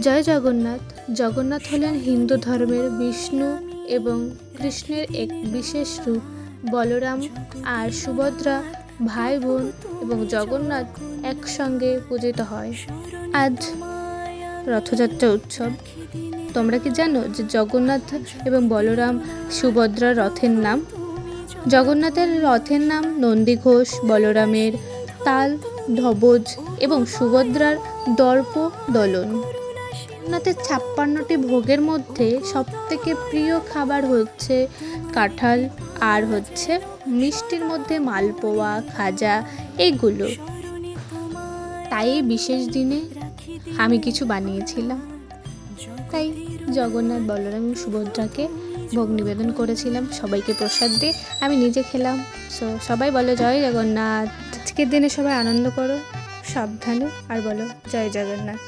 জয় জগন্নাথ। জগন্নাথ হলেন হিন্দু ধর্মের বিষ্ণু এবং কৃষ্ণের এক বিশেষ রূপ। বলরাম আর সুভদ্রা ভাই বোন এবং জগন্নাথ একসঙ্গে পূজিত হয়। আজ রথযাত্রা উৎসব। তোমরা কি জানো যে জগন্নাথ এবং বলরাম সুভদ্রার রথের নাম? জগন্নাথের রথের নাম নন্দীঘোষ, বলরামের তাল ধ্বজ এবং সুভদ্রার দর্প দলন। জগন্নাথের 56টি ভোগের মধ্যে সবথেকে প্রিয় খাবার হচ্ছে কাঁঠাল আর হচ্ছে মিষ্টির মধ্যে মালপোয়া, খাজা এইগুলো। তাই বিশেষ দিনে আমি কিছু বানিয়েছিলাম। তাই জগন্নাথ, বলরাম এবং সুভদ্রাকে ভোগ নিবেদন করেছিলাম, সবাইকে প্রসাদ দিয়ে আমি নিজে খেলাম। সবাই বলো জয় জগন্নাথ। আজকের দিনে সবাই আনন্দ করো, সাবধানে, আর বলো জয় জগন্নাথ।